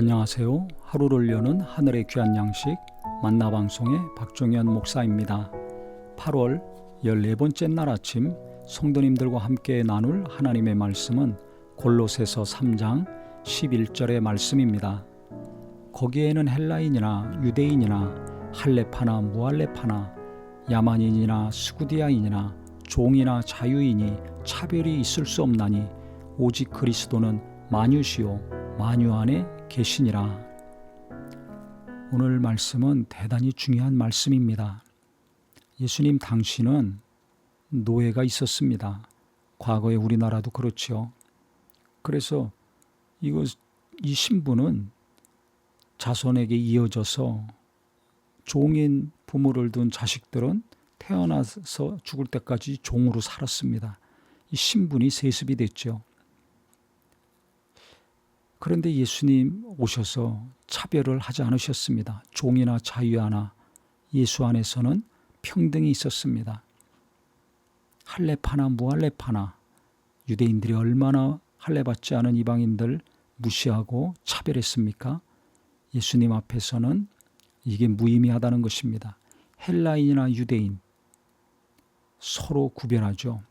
안녕하세요. 하루를 여는 하늘의 귀한 양식 만나방송의 박종현 목사입니다. 8월 14번째 날 아침 성도님들과 함께 나눌 하나님의 말씀은 골로새서 3장 11절의 말씀입니다. 거기에는 헬라인이나 유대인이나 할레파나 무할레파나 야만인이나 스구디아인이나 종이나 자유인이 차별이 있을 수 없나니 오직 그리스도는 만유시요 만유 안에 계시니라. 오늘 말씀은 대단히 중요한 말씀입니다. 예수님 당시는 노예가 있었습니다. 과거에 우리나라도 그렇죠. 그래서 이 신분은 자손에게 이어져서 종인 부모를 둔 자식들은 태어나서 죽을 때까지 종으로 살았습니다. 이 신분이 세습이 됐죠. 그런데 예수님 오셔서 차별을 하지 않으셨습니다. 종이나 자유하나 예수 안에서는 평등이 있었습니다. 할레파나 무할레파나 유대인들이 얼마나 할례받지 않은 이방인들 무시하고 차별했습니까? 예수님 앞에서는 이게 무의미하다는 것입니다. 헬라인이나 유대인 서로 구별하죠.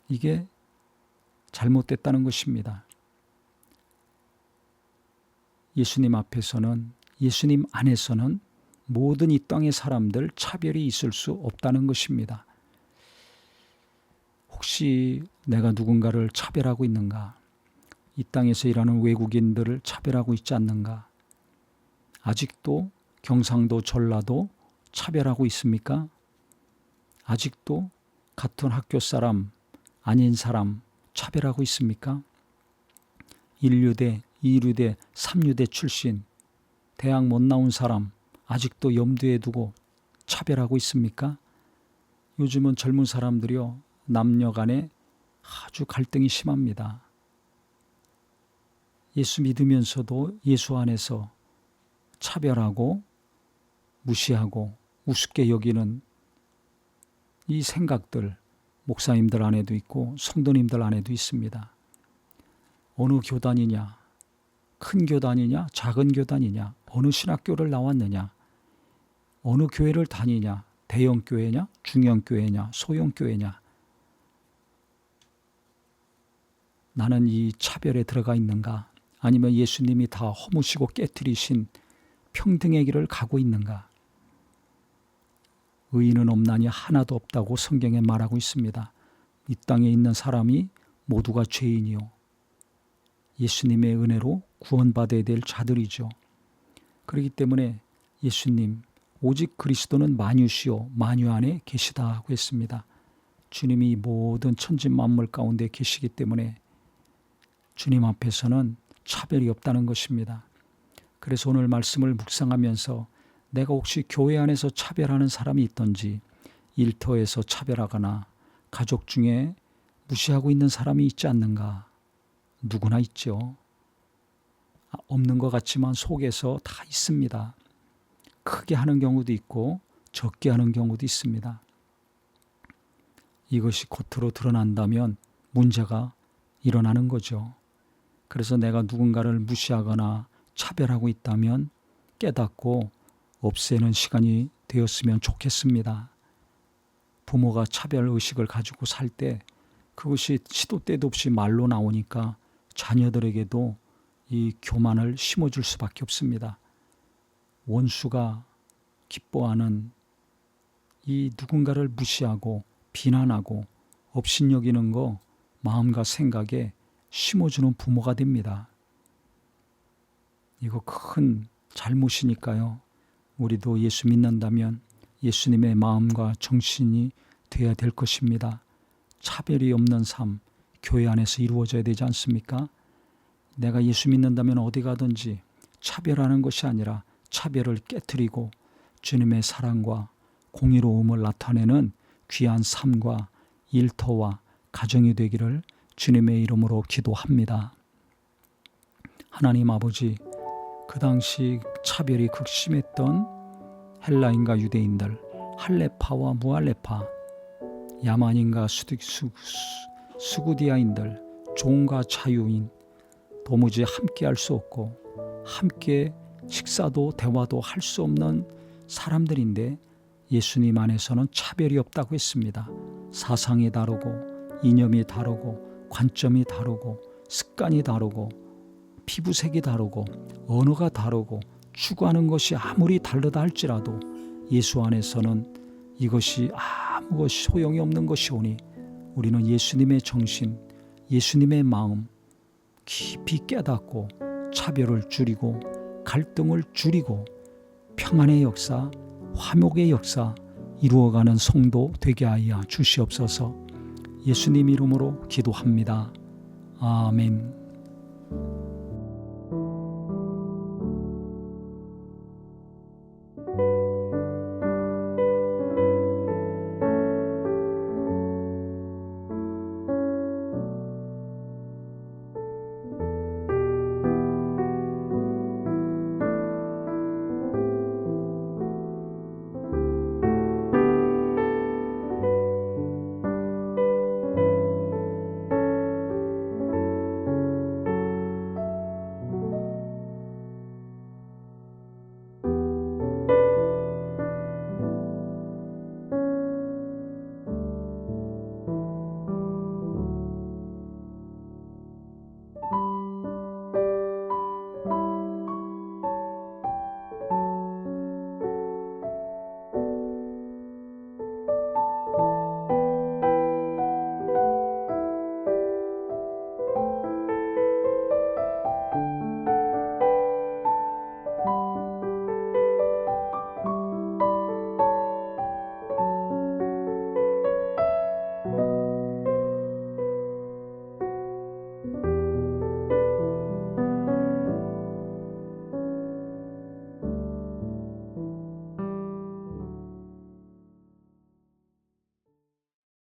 이게 잘못됐다는 것입니다. 예수님 앞에서는, 예수님 안에서는 모든 이 땅의 사람들 차별이 있을 수 없다는 것입니다. 혹시 내가 누군가를 차별하고 있는가? 이 땅에서 일하는 외국인들을 차별하고 있지 않는가? 아직도 경상도, 전라도 차별하고 있습니까? 아직도 같은 학교 사람, 아닌 사람 차별하고 있습니까? 1류대, 2류대, 3류대 출신, 대학 못 나온 사람 아직도 염두에 두고 차별하고 있습니까? 요즘은 젊은 사람들이요, 남녀 간에 아주 갈등이 심합니다. 예수 믿으면서도 예수 안에서 차별하고 무시하고 우습게 여기는 이 생각들 목사님들 안에도 있고 성도님들 안에도 있습니다. 어느 교단이냐, 큰 교단이냐, 작은 교단이냐, 어느 신학교를 나왔느냐, 어느 교회를 다니냐, 대형 교회냐, 중형 교회냐, 소형 교회냐. 나는 이 차별에 들어가 있는가? 아니면 예수님이 다 허무시고 깨트리신 평등의 길을 가고 있는가? 의인은 없나니 하나도 없다고 성경에 말하고 있습니다. 이 땅에 있는 사람이 모두가 죄인이요, 예수님의 은혜로 구원받아야 될 자들이죠. 그렇기 때문에 예수님, 오직 그리스도는 만유시요 만유 안에 계시다 하고 했습니다. 주님이 모든 천지 만물 가운데 계시기 때문에 주님 앞에서는 차별이 없다는 것입니다. 그래서 오늘 말씀을 묵상하면서 내가 혹시 교회 안에서 차별하는 사람이 있던지, 일터에서 차별하거나 가족 중에 무시하고 있는 사람이 있지 않는가? 누구나 있죠. 없는 것 같지만 속에서 다 있습니다. 크게 하는 경우도 있고 적게 하는 경우도 있습니다. 이것이 겉으로 드러난다면 문제가 일어나는 거죠. 그래서 내가 누군가를 무시하거나 차별하고 있다면 깨닫고 없애는 시간이 되었으면 좋겠습니다. 부모가 차별의식을 가지고 살 때 그것이 시도 때도 없이 말로 나오니까 자녀들에게도 이 교만을 심어줄 수밖에 없습니다. 원수가 기뻐하는 이 누군가를 무시하고 비난하고 업신여기는 거 마음과 생각에 심어주는 부모가 됩니다. 이거 큰 잘못이니까요. 우리도 예수 믿는다면 예수님의 마음과 정신이 되어야 될 것입니다. 차별이 없는 삶, 교회 안에서 이루어져야 되지 않습니까? 내가 예수 믿는다면 어디 가든지 차별하는 것이 아니라 차별을 깨트리고 주님의 사랑과 공의로움을 나타내는 귀한 삶과 일터와 가정이 되기를 주님의 이름으로 기도합니다. 하나님 아버지, 그 당시 차별이 극심했던 헬라인과 유대인들, 할레파와 무할레파, 야만인과 스구디아인들, 종과 자유인, 도무지 함께 할 수 없고 함께 식사도 대화도 할 수 없는 사람들인데 예수님 안에서는 차별이 없다고 했습니다. 사상이 다르고 이념이 다르고 관점이 다르고 습관이 다르고 피부색이 다르고 언어가 다르고 추구하는 것이 아무리 다르다 할지라도 예수 안에서는 이것이 아무 것이 소용이 없는 것이오니 우리는 예수님의 정신, 예수님의 마음 깊이 깨닫고 차별을 줄이고 갈등을 줄이고 평안의 역사, 화목의 역사 이루어가는 성도 되게 하여 주시옵소서. 예수님 이름으로 기도합니다. 아멘.